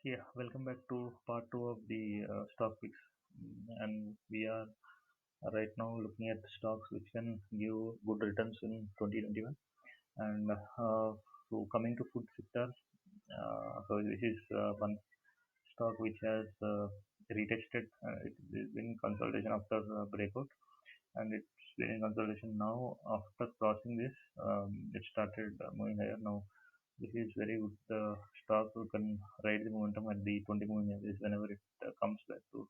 Yeah, welcome back to part two of the stock picks. And we are right now looking at stocks which can give good returns in 2021. And so coming to food sector, so this is one stock which has retested. It is in consolidation after breakout, and it's been in consolidation now. After crossing this, it started moving higher. Now this is very good stock who can ride the momentum at the 20 moving averages whenever it comes back to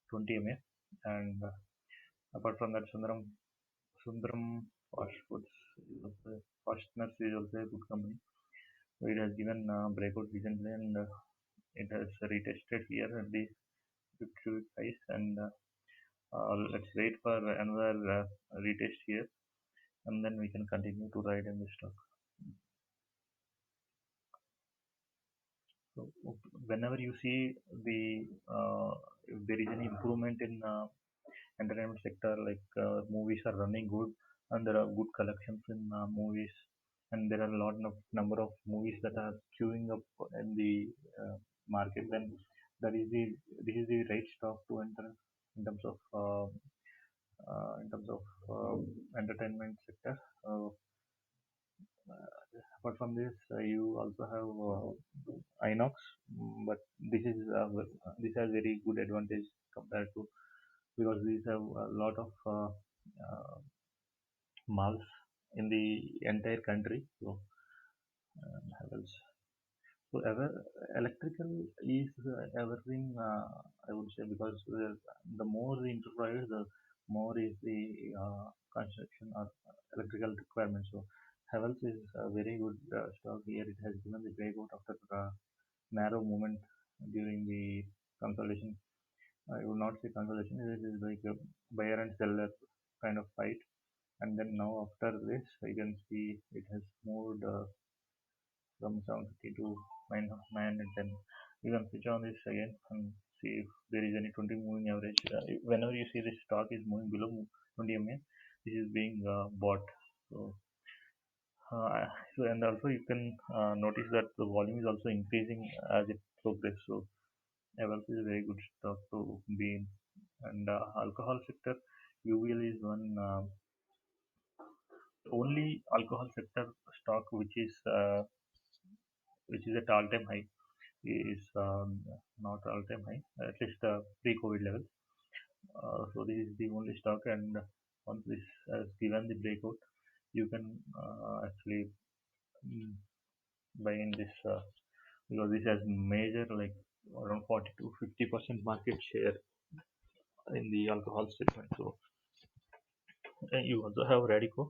20 MA. And apart from that, Sundaram Fast Foods is also, Fastners is also a good company. So it has given breakout recently, and it has retested here at the 50 price. And let's wait for another retest here, and then we can continue to ride in this stock. So whenever you see the if there is any improvement in entertainment sector, like movies are running good and there are good collections in movies, and there are a lot of number of movies that are queuing up in the market, then that is the this is the right stock to enter in terms of entertainment sector. Apart from this, you also have Inox, but this has very good advantage compared to, because these have a lot of malls in the entire country. So Havells. So electrical is everything, I would say, because the more the enterprise, the more is the construction or electrical requirement. So Havells is a very good stock here. It has given the breakout after narrow movement during the consolidation. I would not say consolidation. It is like a buyer and seller kind of fight. And then now after this, you can see it has moved from 750 to 910. You can switch on this again and see if there is any 20 moving average. Whenever you see this stock is moving below 20 MA, this is being bought. So, uh, and also you can notice that the volume is also increasing as it progresses. So Evans is a very good stock to be in. And alcohol sector, UVL is one only alcohol sector stock which is at all-time high, is not all-time high, at least pre-COVID level. So this is the only stock, and once this has given the breakout, you can actually mm, buy in this because this has major, like around 40 to 50% market share in the alcohol segment. So you also have Radico.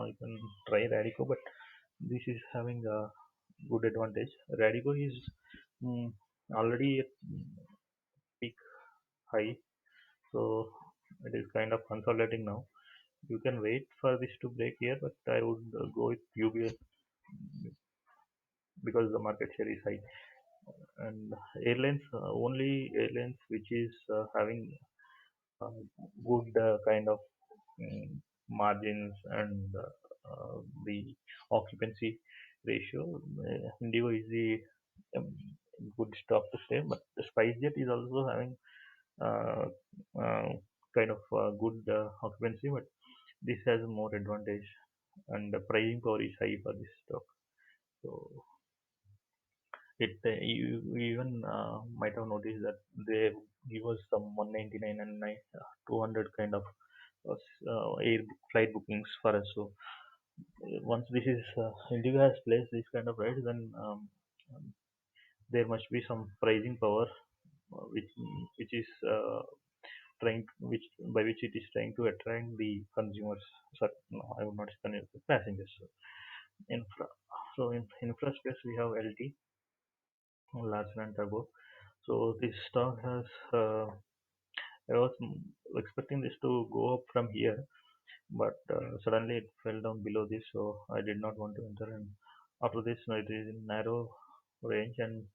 You can try Radico, but this is having a good advantage. Radico is mm, already at peak high, so it is kind of consolidating now. You can wait for this to break here, but I would go with UBS because the market share is high. And airlines, only airlines which is having uh, good kind of mm, margins and the occupancy ratio. Indigo is the um, good stock to stay, but the SpiceJet is also having uh, uh, kind of good occupancy, but this has more advantage, and the pricing power is high for this stock. So you even might have noticed that they give us some 199 and 200 kind of air flight bookings for us. So once this is Indigo has placed this kind of rate, then there must be some pricing power, which is which by which it is trying to attract the consumers. Sorry, no, I would not say passengers. So, infra. So in infra space we have LT, Larsen and Turbo. So this stock has. I was expecting this to go up from here, but suddenly it fell down below this, so I did not want to enter. And after this, it is in narrow range, and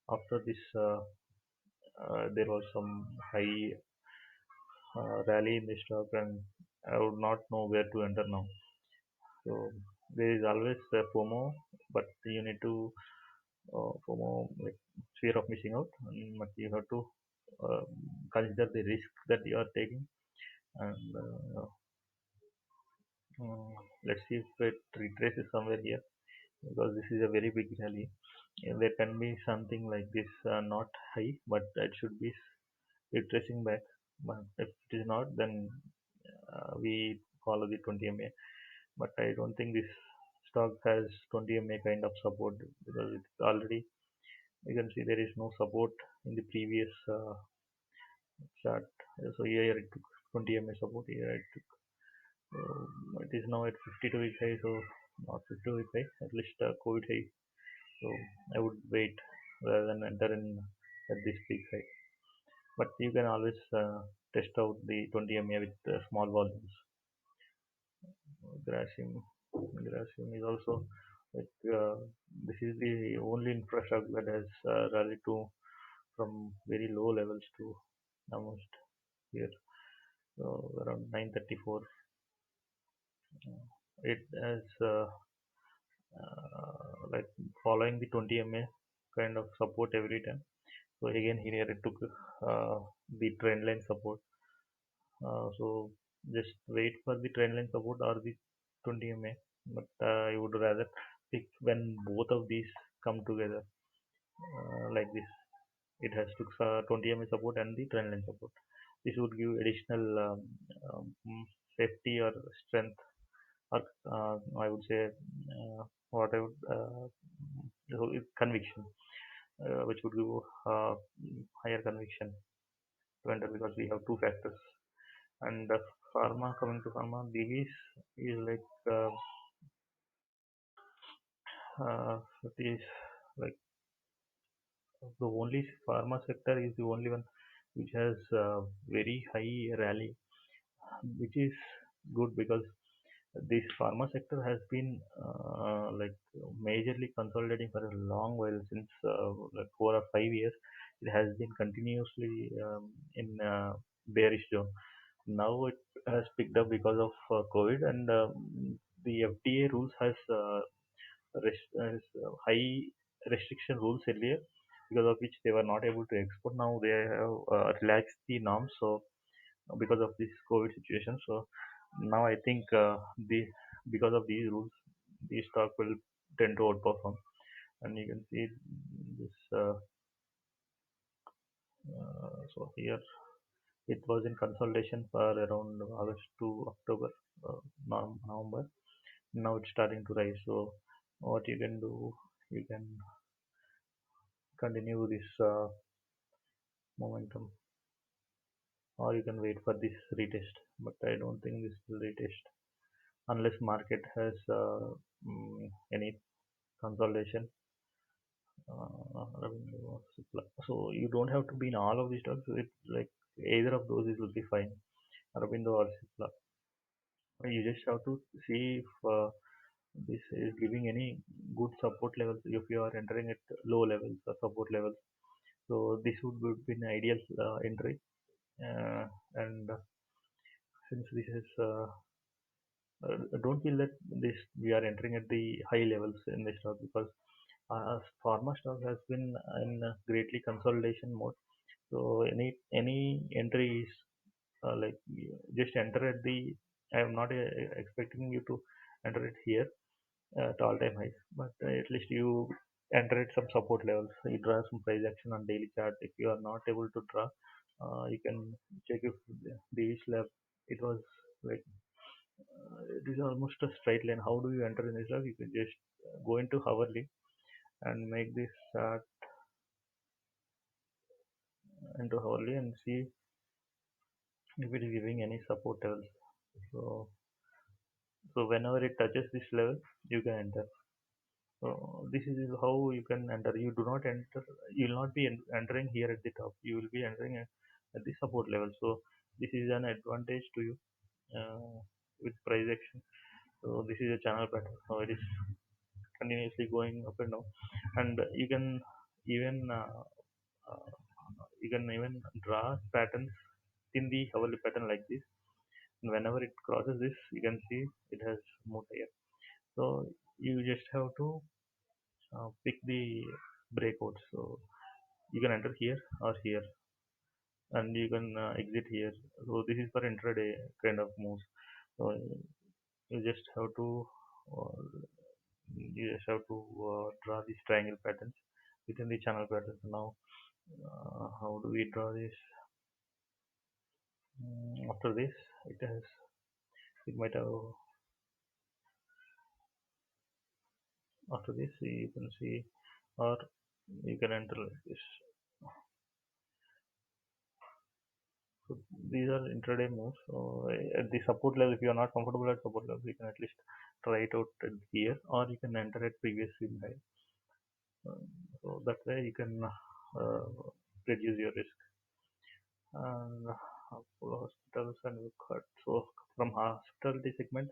after this, there was some high rally in the stock, and I would not know where to enter now. So there is always a FOMO, but you need to for more like fear of missing out, but you have to uh, consider the risk that you are taking. And let's see if it retraces somewhere here, because this is a very big rally. There can be something like this, not high, but it should be retracing back. But if it is not, then we follow the 20 MA. But I don't think this stock has 20 MA kind of support, because it's already, you can see there is no support in the previous chart. So here it took 20 MA support, here it took, it is now at 52 week high, so not 52 week high, at least COVID high. So I would wait rather than enter in at this big high. But you can always test out the 20 MA with small volumes. Grasim, Grasim is also like, this is the only infrastructure that has rallied to from very low levels to almost here, so around 934. It has like following the 20 MA kind of support every time. So again here it took the trend line support. So just wait for the trend line support or the 20 MA. But I would rather pick when both of these come together like this. It has took 20 MA support and the trend line support. This would give additional safety or strength, or I would say what I would conviction, which would give uh, higher conviction to enter, because we have two factors. And pharma, coming to pharma, these is like it is like the only pharma sector is the only one which has very high rally, which is good, because this pharma sector has been like majorly consolidating for a long while, since like 4 or 5 years. It has been continuously in bearish zone. Now it has picked up because of COVID, and the FDA rules has high restriction rules earlier, because of which they were not able to export. Now they have relaxed the norms, so because of this COVID situation. So now I think the because of these rules, the stock will tend to outperform. And you can see this. So here it was in consolidation for around August to October, November. Now it's starting to rise. So what you can do, you can continue this momentum, or you can wait for this retest. But I don't think this will retest unless market has any consolidation. So you don't have to be in all of these stocks. It like either of those will be fine. Arabindo or Cipla. You just have to see if this is giving any good support levels if you are entering at low levels or support levels. So this would be an ideal entry. And since this is don't feel that this we are entering at the high levels in the stock, because pharma stock has been in greatly consolidation mode. So any entry is like just enter at the. I am not expecting you to enter it here at all time highs, but at least you enter at some support levels. You draw some price action on daily chart. If you are not able to draw, you can check if the slab it was like it is almost a straight line. How do you enter in this slab? You can just go into hourly and make this chart into hourly and see if it is giving any support levels. So so whenever it touches this level, you can enter. So this is how you can enter. You do not enter. You will not be entering here at the top. You will be entering at the support level. So this is an advantage to you with price action. So this is a channel pattern. So it is continuously going up and down, and even uh, uh, you can even draw patterns in the hourly pattern like this. And whenever it crosses this, you can see it has moved higher. So you just have to pick the breakouts. So you can enter here or here, and you can exit here. So this is for intraday kind of moves. So you just have to uh, draw these triangle patterns within the channel patterns. Now, how do we draw this? After this, it might have after this you can see, or you can enter like this. So these are intraday moves. So at the support level, if you are not comfortable at support level, you can at least try it out at here, or you can enter at previous swing high. So that way you can reduce your risk. And Apollo hospitals and Wockhardt. So from hospitality segment,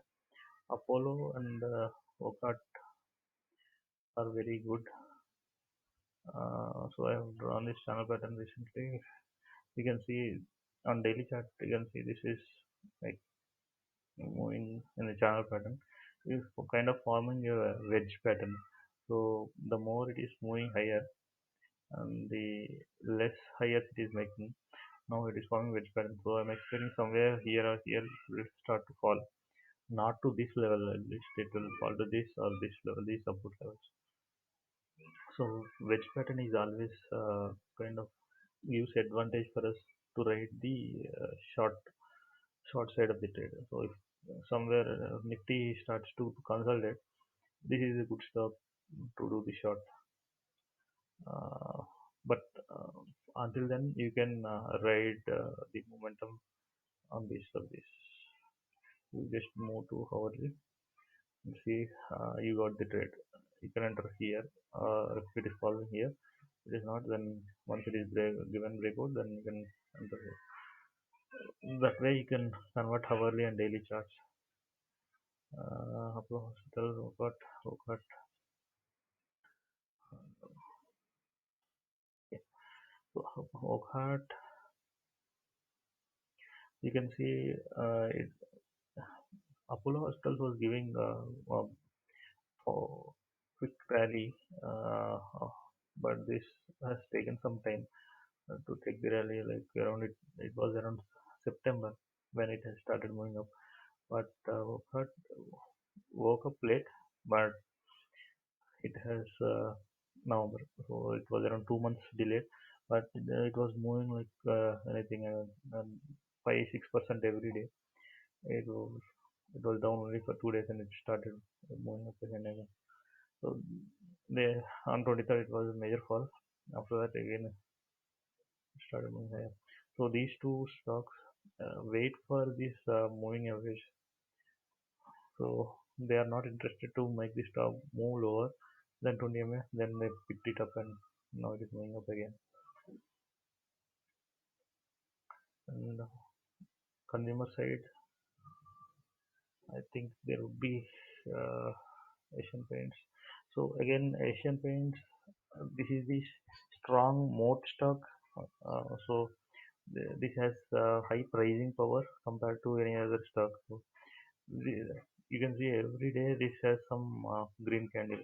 Apollo and Wockhardt are very good. So I have drawn this channel pattern recently. You can see on daily chart, you can see this is like moving in the channel pattern. It's kind of forming a wedge pattern. So the more it is moving higher, and the less higher it is making. Now it is forming wedge pattern. So I'm expecting somewhere here or here it will start to fall. Not to this level at least, it will fall to this or this level, these support levels. So wedge pattern is always kind of gives advantage for us to ride the short side of the trade. So if somewhere Nifty starts to consolidate, this is a good stop to do the short. Uh, but until then, you can ride the momentum on this or this. You just move to hourly and see you got the trade. You can enter here. If it is following here, it is not. Then once it is given breakout, then you can enter here. That way you can convert hourly and daily charts. Apollo Hospital, Wokat. Okay. So Wokat, you can see Apollo Hospital was giving for quick rally, but this has taken some time to take the rally. Like around it was around September when it has started moving up. But Wokat woke up late, but it has November, so it was around 2 months delayed. But it was moving like anything 5-6% every day. It was it was down only for 2 days and it started moving up again. So they on 23rd it was a major fall. After that again it started moving higher. So these two stocks wait for this moving average. So they are not interested to make the stock move lower than 20 MA. Then they picked it up and now it is moving up again. And consumer side, I think there would be uh, Asian Paints. So again, Asian Paints. This is the strong mode stock. So this has high pricing power compared to any other stock. So you can see every day this has some green candle.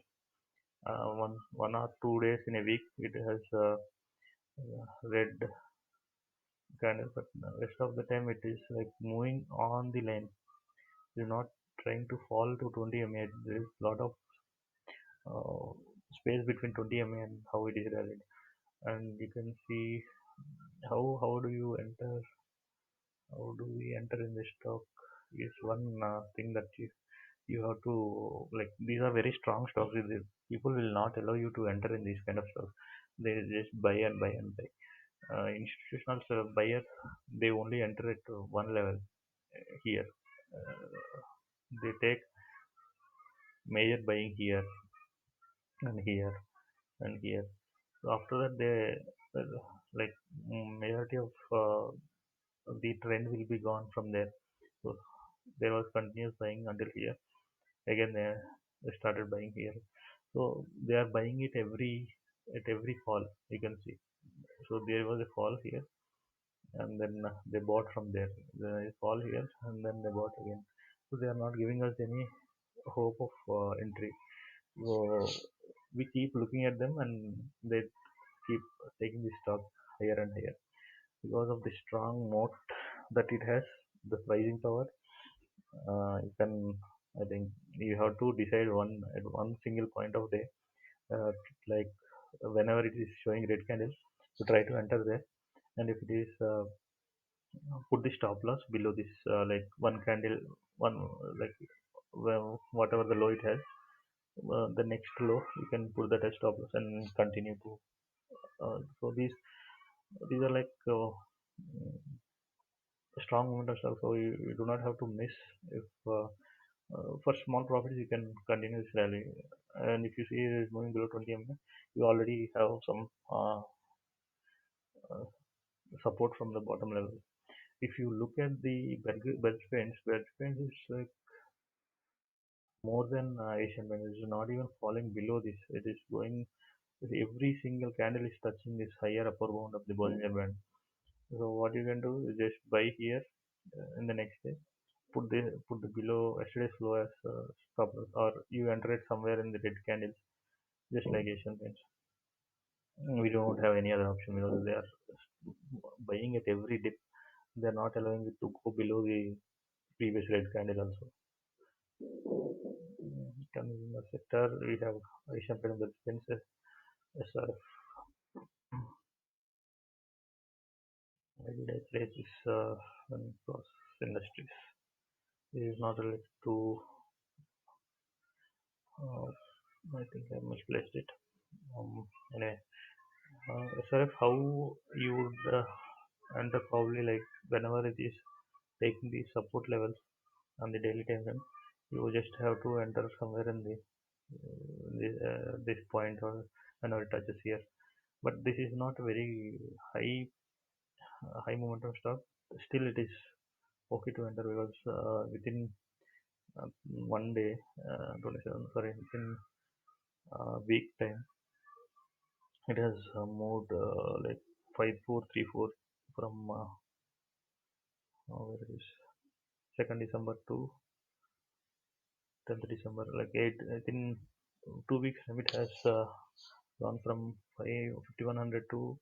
One or 2 days in a week it has red candle, but the rest of the time it is like moving on the line. You're not trying to fall to 20 MA. There is a lot of uh, space between 20 MA and how it is rallied, and you can see how do you enter. How do we enter in this stock? Is one thing that you have to like. These are very strong stocks. People will not allow you to enter in these kind of stocks. They just buy and buy and buy. Institutional buyers, they only enter at one level here. They take major buying here and here and here. So after that, they like majority of the trend will be gone from there. So there was continuous buying until here. Again, they started buying here. So they are buying it every fall. You can see. So there was a fall here, and then they bought from there. They fall here, and then they bought again. So they are not giving us any hope of entry. So we keep looking at them and they keep taking the stock higher and higher because of the strong moat that it has, the pricing power. You can, I think, you have to decide one at one single point of day, uh, like whenever it is showing red candles, to try to enter there, and if it is put the stop loss below this, like one candle, one like well, whatever the low it has, the next low you can put that as stop loss and continue to. So these are like strong momentum stocks, so you do not have to miss. If for small profits you can continue this rally, and if you see it is moving below 20 mm, you already have some uh, support from the bottom level. If you look at the bell trends is like more than Asian band. It is not even falling below this. It is going. Every single candle is touching this higher upper bound of the Bollinger Band. So what you can do is just buy here in the next day. Put the below yesterday's low as stop loss, or you enter it somewhere in the red candles, just like Asian paints. We don't have any other option because they are buying at every dip. They are not allowing it to go below the previous red candle also. Coming in the sector, we have Asian paint that spends SRF. Why did I place this process industries? It is not related to. Uh, I think I misplaced it. Anyway, SRF, how you would enter probably like whenever it is taking the support levels on the daily time frame, you just have to enter somewhere in this point or whenever it touches here. But this is not a very high high momentum stock. Still, it is okay to enter because within uh, one day, 27, sorry, within week time, it has moved like 5434 from where it is 2nd December to 10th December, like 8, I think 2 weeks it has gone from 5100 to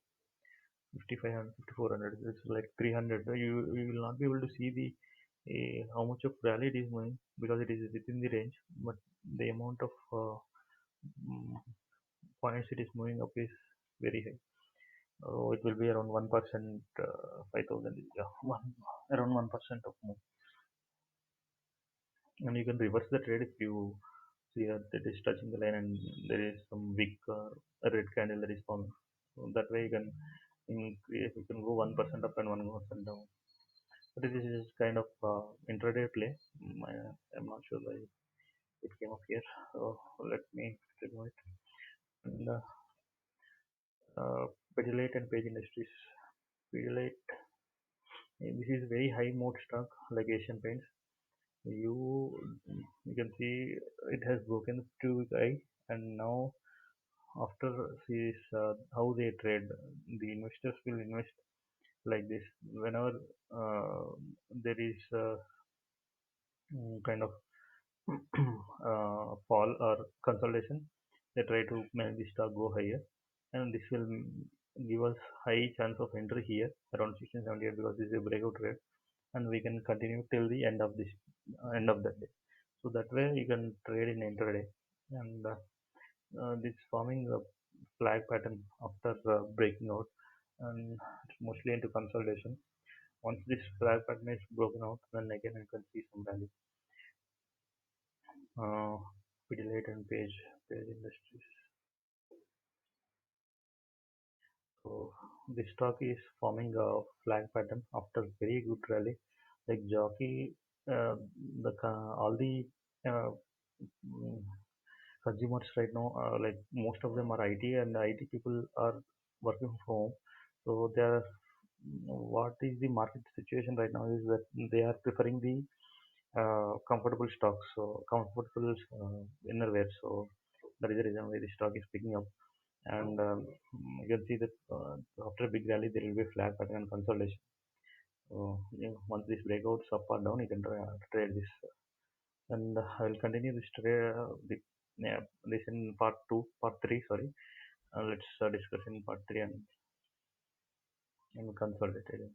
5500, 5400. It's like 300. You will not be able to see the how much of rally it is moving because it is within the range, but the amount of mm, points it is moving up is very high. It will be around 1%, 5000, yeah, around 1% of move. And you can reverse the trade if you see that it is touching the line and there is some weak red candle that is forming. So that way you can increase, you can go 1% up and 1% down. But this is kind of intraday play. I'm not sure why it came up here. So let me remove it. And Pidilite and Page Industries. Pidilite, this is very high mode stock like Asian Paints. You you can see it has broken the 2-week high, and now after sees how they trade, the investors will invest like this whenever uh, there is kind of fall or consolidation. They try to make the stock go higher, and this will give us high chance of entry here around 1678 because this is a breakout trade, and we can continue till the end of that day. So that way you can trade in intraday, and this forming a flag pattern after breaking out, and it's mostly into consolidation. Once this flag pattern is broken out, then again you can see some value. uh, Pidilite and Page Industries. So this stock is forming a flag pattern after very good rally. Like Jockey, uh, all the uh, mm, consumers right now, like most of them are IT, and IT people are working from home. So they are, what is the market situation right now is that they are preferring the comfortable stocks, so comfortable innerwear. So that is the reason why the stock is picking up. And you can see that after a big rally, there will be a flag pattern and consolidation. So once this breakouts up or down, you can trade this. And I will continue this trade. Yeah, this in part two, part three. Sorry. Let's discuss in part three and consolidated.